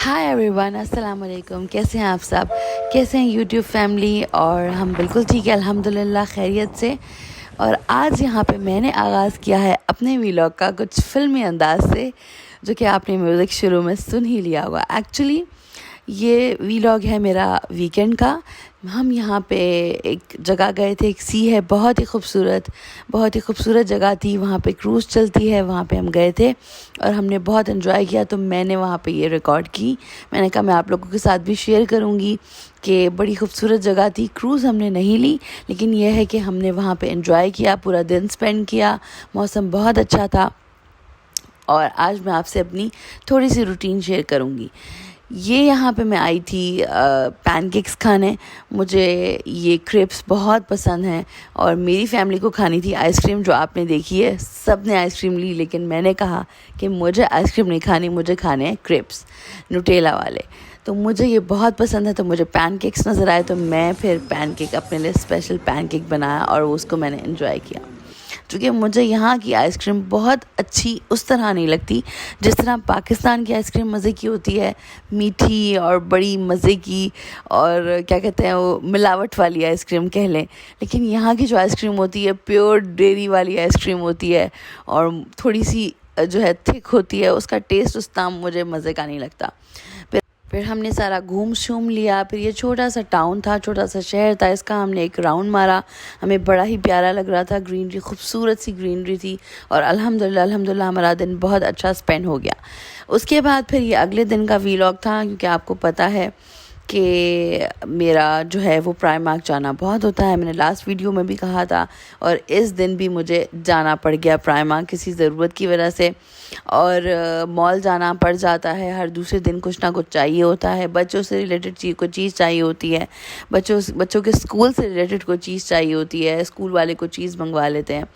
Hi everyone, अस्सलाम वालेकुम। कैसे हैं आप सब? कैसे हैं यूट्यूब फैमिली? और हम बिल्कुल ठीक है, अल्हम्दुलिल्लाह खैरियत से। और आज यहाँ पे मैंने आगाज़ किया है अपने व्लॉग का कुछ फ़िल्मी अंदाज से, जो कि आपने म्यूज़िक शुरू में सुन ही लिया होगा। एक्चुअली ये व्लॉग है मेरा वीकेंड का। हम यहाँ पे एक जगह गए थे, एक सी है बहुत ही खूबसूरत जगह थी। वहाँ पे क्रूज़ चलती है, वहाँ पे हम गए थे और हमने बहुत एंजॉय किया। तो मैंने वहाँ पे ये रिकॉर्ड की। मैंने कहा मैं आप लोगों के साथ भी शेयर करूँगी कि बड़ी खूबसूरत जगह थी। क्रूज़ हमने नहीं ली, लेकिन यह है कि हमने वहाँ पे एंजॉय किया, पूरा दिन स्पेंड किया। मौसम बहुत अच्छा था। और आज मैं आपसे अपनी थोड़ी सी रूटीन शेयर करूँगी। ये यहाँ पे मैं आई थी पैनकेक्स खाने। मुझे ये क्रेप्स बहुत पसंद हैं और मेरी फैमिली को खानी थी आइसक्रीम, जो आपने देखी है। सब ने आइसक्रीम ली, लेकिन मैंने कहा कि मुझे आइसक्रीम नहीं खानी, मुझे खाने हैं क्रेप्स न्यूटेला वाले। तो मुझे ये बहुत पसंद है, तो मुझे पैनकेक्स नज़र आए, तो मैं फिर पैनकेक अपने लिए स्पेशल पैनकेक बनाया और उसको मैंने एंजॉय किया। क्योंकि मुझे यहाँ की आइसक्रीम बहुत अच्छी उस तरह नहीं लगती जिस तरह पाकिस्तान की आइसक्रीम मज़े की होती है, मीठी और बड़ी मज़े की, और क्या कहते हैं वो मिलावट वाली आइसक्रीम कह लें। लेकिन यहाँ की जो आइसक्रीम होती है प्योर डेयरी वाली आइसक्रीम होती है और थोड़ी सी जो है थिक होती है। उसका टेस्ट उस ताम मुझे मज़े का नहीं लगता। फिर हमने सारा घूम शूम लिया। फिर ये छोटा सा टाउन था, छोटा सा शहर था, इसका हमने एक राउंड मारा। हमें बड़ा ही प्यारा लग रहा था, ग्रीनरी, खूबसूरत सी ग्रीनरी थी। और अल्हम्दुलिल्लाह हमारा दिन बहुत अच्छा स्पेंड हो गया। उसके बाद फिर ये अगले दिन का व्लॉग था, क्योंकि आपको पता है कि मेरा जो है वो प्राइमार्क जाना बहुत होता है। मैंने लास्ट वीडियो में भी कहा था, और इस दिन भी मुझे जाना पड़ गया प्राइमार्क किसी ज़रूरत की वजह से। और मॉल जाना पड़ जाता है, हर दूसरे दिन कुछ ना कुछ चाहिए होता है। बच्चों से रिलेटेड कोई चीज़ चाहिए होती है, बच्चों के स्कूल से रिलेटेड कोई चीज़ चाहिए होती है, स्कूल वाले कोई चीज़ मंगवा लेते हैं।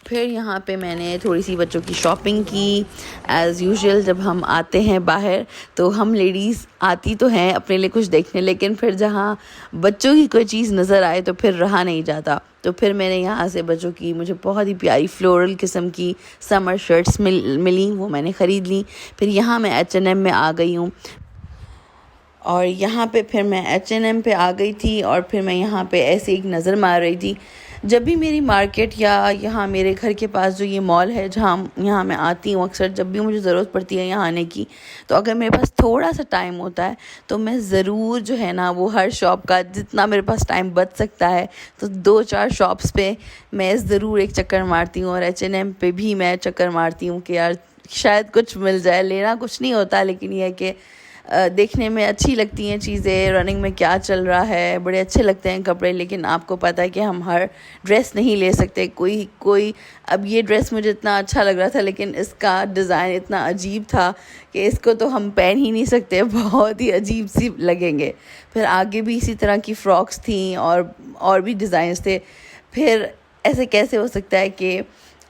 फिर यहाँ पे मैंने थोड़ी सी बच्चों की शॉपिंग की। एज़ यूजुअल जब हम आते हैं बाहर, तो हम लेडीज़ आती तो हैं अपने लिए कुछ देखने, लेकिन फिर जहाँ बच्चों की कोई चीज़ नज़र आए तो फिर रहा नहीं जाता। तो फिर मैंने यहाँ से बच्चों की मुझे बहुत ही प्यारी फ्लोरल किस्म की समर शर्ट्स मिली, वो मैंने ख़रीद ली। फिर यहाँ मैं H&M में आ गई हूँ, और यहाँ पे फिर मैं H&M पे आ गई थी। और फिर मैं यहाँ पे ऐसे एक नज़र मार रही थी। जब भी मेरी मार्केट या यहाँ मेरे घर के पास जो ये मॉल है जहाँ यहाँ मैं आती हूँ अक्सर, जब भी मुझे ज़रूरत पड़ती है यहाँ आने की, तो अगर मेरे पास थोड़ा सा टाइम होता है तो मैं ज़रूर जो है ना वो हर शॉप का, जितना मेरे पास टाइम बच सकता है, तो 2-4 शॉप्स पे मैं ज़रूर एक चक्कर मारती हूँ। और H&M पे भी मैं चक्कर मारती हूँ कि यार शायद कुछ मिल जाए। लेना कुछ नहीं होता, लेकिन यह है कि देखने में अच्छी लगती हैं चीज़ें, रनिंग में क्या चल रहा है, बड़े अच्छे लगते हैं कपड़े। लेकिन आपको पता है कि हम हर ड्रेस नहीं ले सकते। कोई अब ये ड्रेस मुझे इतना अच्छा लग रहा था, लेकिन इसका डिज़ाइन इतना अजीब था कि इसको तो हम पहन ही नहीं सकते, बहुत ही अजीब सी लगेंगे। फिर आगे भी इसी तरह की फ़्रॉक्स थी और भी डिज़ाइंस थे। फिर ऐसे कैसे हो सकता है कि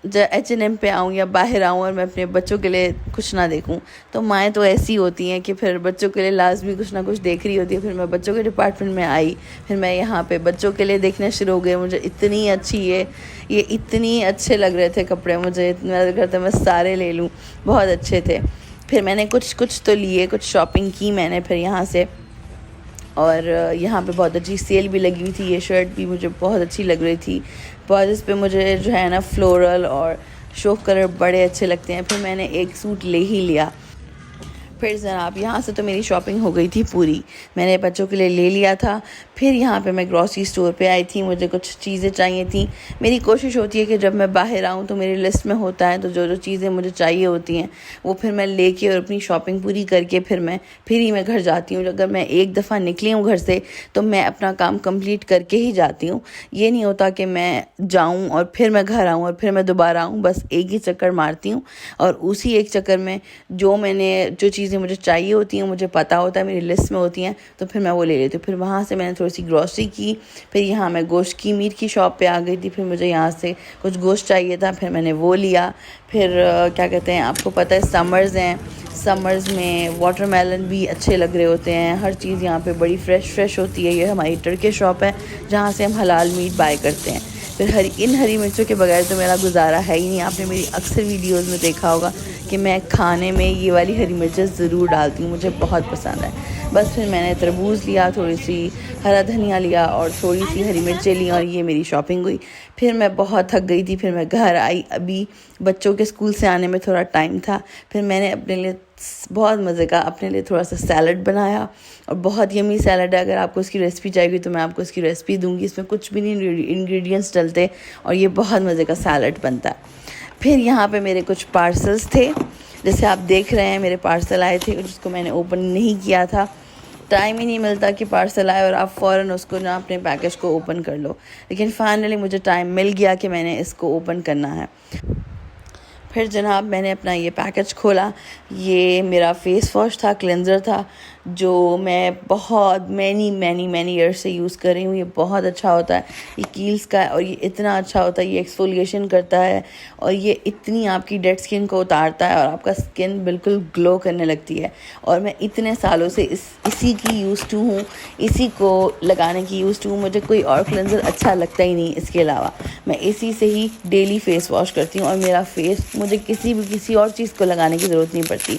जब H&M पे आऊँ या बाहर आऊँ और मैं अपने बच्चों के लिए कुछ ना देखूँ। तो माएँ तो ऐसी होती हैं कि फिर बच्चों के लिए लाजमी कुछ ना कुछ देख रही होती है। फिर मैं बच्चों के डिपार्टमेंट में आई, फिर मैं यहाँ पे बच्चों के लिए देखना शुरू हो गई। मुझे इतनी अच्छी ये इतनी अच्छे लग रहे थे कपड़े, मुझे इतना लग रहा था मैं सारे ले लूँ, बहुत अच्छे थे। फिर मैंने कुछ तो लिए, कुछ शॉपिंग की मैंने फिर यहाँ से। और यहाँ पे बहुत अच्छी सेल भी लगी हुई थी। ये शर्ट भी मुझे बहुत अच्छी लग रही थी, बहुत इस पे मुझे जो है ना फ्लोरल और शो कलर बड़े अच्छे लगते हैं। फिर मैंने एक सूट ले ही लिया। फिर जनाब यहाँ से तो मेरी शॉपिंग हो गई थी पूरी, मैंने बच्चों के लिए ले लिया था। फिर यहाँ पे मैं ग्रॉसरी स्टोर पे आई थी, मुझे कुछ चीज़ें चाहिए थी। मेरी कोशिश होती है कि जब मैं बाहर आऊँ तो मेरी लिस्ट में होता है, तो जो चीज़ें मुझे चाहिए होती हैं वो फिर मैं लेके और अपनी शॉपिंग पूरी करके फिर ही मैं घर जाती हूँ। अगर मैं एक दफ़ा निकली हूँ घर से तो मैं अपना काम कंप्लीट करके ही जाती हूँ। ये नहीं होता कि मैं जाऊँ और फिर मैं घर आऊँ और फिर मैं दोबारा आऊँ, बस एक ही चक्कर मारती हूँ। और उसी एक चक्कर में जो चीज़ें मुझे चाहिए होती हैं, मुझे पता होता है, मेरी लिस्ट में होती हैं, तो फिर मैं वो ले लेती हूँ। फिर वहाँ से मैंने थोड़ी सी ग्रॉसरी की। फिर यहाँ मैं गोश्त की मीट की शॉप पे आ गई थी। फिर मुझे यहाँ से कुछ गोश्त चाहिए था, फिर मैंने वो लिया। फिर क्या कहते हैं, आपको पता है समर्स हैं, समर्स में वाटरमेलन भी अच्छे लग रहे होते हैं। हर चीज़ यहाँ पे बड़ी फ्रेश होती है। ये हमारी टर्की शॉप है जहाँ से हम हलाल मीट बाय करते हैं। फिर हरी मिर्चों के बगैर तो मेरा गुजारा है ही नहीं। आपने मेरी अक्सर वीडियोज़ में देखा होगा कि मैं खाने में ये वाली हरी मिर्चें ज़रूर डालती हूँ, मुझे बहुत पसंद है। बस फिर मैंने तरबूज लिया, थोड़ी सी हरा धनिया लिया और थोड़ी सी हरी मिर्चें ली और ये मेरी शॉपिंग हुई। फिर मैं बहुत थक गई थी, फिर मैं घर आई। अभी बच्चों के स्कूल से आने में थोड़ा टाइम था, फिर मैंने अपने लिए बहुत मज़े का अपने लिए थोड़ा सा सैलड बनाया और बहुत यमी सैलड है। अगर आपको इसकी रेसिपी चाहिए तो मैं आपको इसकी रेसिपी दूंगी। इसमें कुछ भी नहीं इंग्रेडिएंट्स डलते और ये बहुत मज़े का सैलड बनता है। फिर यहाँ पे मेरे कुछ पार्सल्स थे, जैसे आप देख रहे हैं मेरे पार्सल आए थे जिसको मैंने ओपन नहीं किया था। टाइम ही नहीं मिलता कि पार्सल आए और आप फ़ौरन उसको ना अपने पैकेज को ओपन कर लो, लेकिन फाइनली मुझे टाइम मिल गया कि मैंने इसको ओपन करना है। फिर जनाब मैंने अपना ये पैकेज खोला। ये मेरा फ़ेस वॉश था, क्लेंज़र था, जो मैं बहुत मैनी ईयर से यूज़ कर रही हूँ। ये बहुत अच्छा होता है, ये कील्स का है और ये इतना अच्छा होता है, ये एक्सफोलिएशन करता है और ये इतनी आपकी डेड स्किन को उतारता है और आपका स्किन बिल्कुल ग्लो करने लगती है। और मैं इतने सालों से इसी की यूज़ टू हूँ, इसी को लगाने की यूज़ टू हूँ। मुझे कोई और क्लेंज़र अच्छा लगता ही नहीं। इसके अलावा मैं इसी से ही डेली फ़ेस वॉश करती हूँ और मेरा फेस, मुझे किसी और चीज़ को लगाने की ज़रूरत नहीं पड़ती।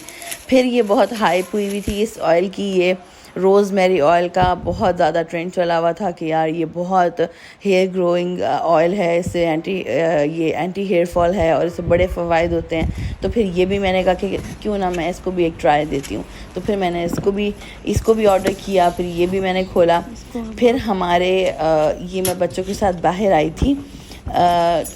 फिर ये बहुत हाइप हुई थी इस ऑयल की, ये रोज़मेरी ऑयल का बहुत ज़्यादा ट्रेंड चला हुआ था कि यार ये बहुत हेयर ग्रोइंग ऑयल है, इससे ये एंटी हेयर फॉल है और इससे बड़े फ़वाइद होते हैं। तो फिर ये भी मैंने कहा कि क्यों ना मैं इसको भी एक ट्राई देती हूँ। तो फिर मैंने इसको भी ऑर्डर किया, फिर ये भी मैंने खोला। फिर ये मैं बच्चों के साथ बाहर आई थी।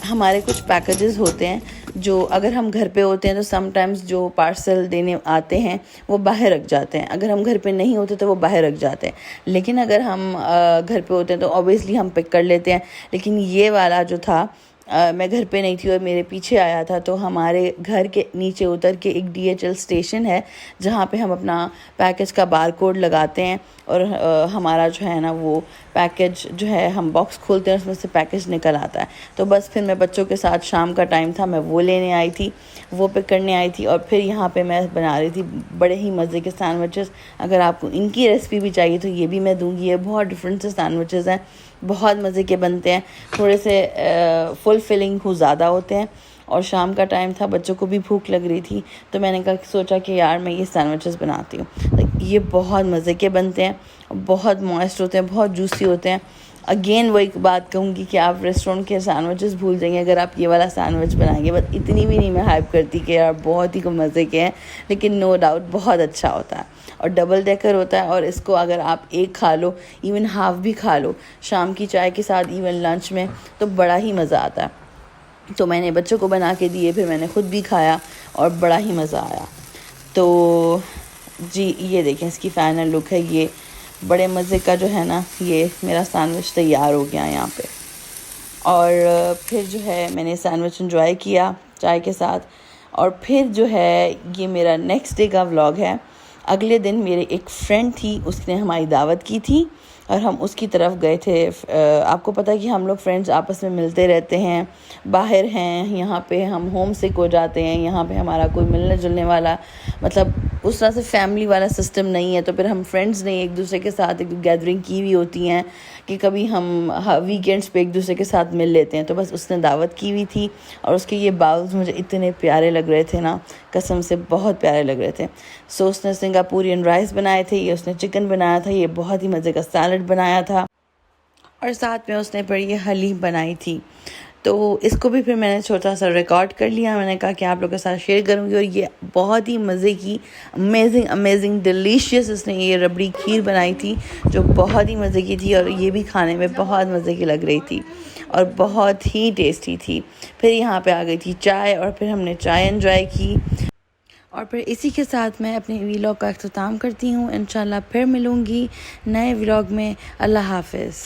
हमारे कुछ पैकेजेस होते हैं जो अगर हम घर पे होते हैं तो समटाइम्स जो पार्सल देने आते हैं वो बाहर रख जाते हैं। अगर हम घर पे नहीं होते तो वो बाहर रख जाते हैं, लेकिन अगर हम घर पे होते हैं तो ऑब्वियसली हम पिक कर लेते हैं। लेकिन ये वाला जो था, मैं घर पे नहीं थी और मेरे पीछे आया था, तो हमारे घर के नीचे उतर के एक DHL स्टेशन है जहाँ पे हम अपना पैकेज का बार कोड लगाते हैं और हमारा जो है ना वो पैकेज जो है हम बॉक्स खोलते हैं, उसमें से पैकेज निकल आता है। तो बस फिर मैं बच्चों के साथ, शाम का टाइम था, मैं वो लेने आई थी, वो पिक करने आई थी। और फिर यहाँ पे मैं बना रही थी बड़े ही मज़े के सैंडविचेस। अगर आपको इनकी रेसिपी भी चाहिए तो ये भी मैं दूँगी। ये बहुत डिफरेंट से सैंडविचेस हैं, बहुत मज़े के बनते हैं, थोड़े से फुलफिलिंग ज़्यादा होते हैं। और शाम का टाइम था, बच्चों को भी भूख लग रही थी, तो मैंने सोचा कि यार मैं ये सैंडविचेस बनाती हूँ। तो ये बहुत मज़े के बनते हैं, बहुत मॉइस्ट होते हैं, बहुत जूसी होते हैं। अगेन वो एक बात कहूँगी कि आप रेस्टोरेंट के सैंडविचेस भूल जाएंगे अगर आप ये वाला सैंडविच बनाएंगे। बस इतनी भी नहीं मैं हाइप करती कि यार बहुत ही मज़े के हैं, लेकिन नो डाउट बहुत अच्छा होता है और डबल डेकर होता है। और इसको अगर आप एक खा लो, इवन हाफ भी खा लो शाम की चाय के साथ, इवन लंच में, तो बड़ा ही मज़ा आता है। तो मैंने बच्चों को बना के दिए, फिर मैंने ख़ुद भी खाया और बड़ा ही मज़ा आया। तो जी ये देखें, इसकी फ़ाइनल लुक है ये। बड़े मज़े का जो है ना, ये मेरा सैंडविच तैयार हो गया यहाँ पे। और फिर जो है मैंने सैंडविच एंजॉय किया चाय के साथ। और फिर जो है ये मेरा नेक्स्ट डे का व्लॉग है। अगले दिन मेरे एक फ्रेंड थी, उसने हमारी दावत की थी और हम उसकी तरफ गए थे। आपको पता है कि हम लोग फ्रेंड्स आपस में मिलते रहते हैं, बाहर हैं, यहाँ पे हम होम सिक हो जाते हैं, यहाँ पे हमारा कोई मिलने जुलने वाला, मतलब उस तरह से फैमिली वाला सिस्टम नहीं है। तो फिर हम फ्रेंड्स ने एक दूसरे के साथ एक गैदरिंग की हुई होती हैं कि कभी हम वीकेंड्स पे एक दूसरे के साथ मिल लेते हैं। तो बस उसने दावत की हुई थी और उसके ये बाउल्स मुझे इतने प्यारे लग रहे थे ना, कसम से बहुत प्यारे लग रहे थे। सो उसने सिंगापुरियन राइस बनाए थे, ये उसने चिकन बनाया था, ये बहुत ही मज़े का सैलड बनाया था और साथ में उसने फिर ये हलीम बनाई थी। तो इसको भी फिर मैंने छोटा सा रिकॉर्ड कर लिया। मैंने कहा कि आप लोगों के साथ शेयर करूंगी। और ये बहुत ही मज़े की अमेजिंग डिलीशियस इसने ये रबड़ी खीर बनाई थी जो बहुत ही मज़े की थी और ये भी खाने में बहुत मज़े की लग रही थी और बहुत ही टेस्टी थी। फिर यहाँ पे आ गई थी चाय और फिर हमने चाय एंजॉय की। और फिर इसी के साथ मैं अपने व्लॉग का अख्ताम करती हूँ। इंशाल्लाह फिर मिलूँगी नए व्लॉग में। अल्लाह हाफ़िज़।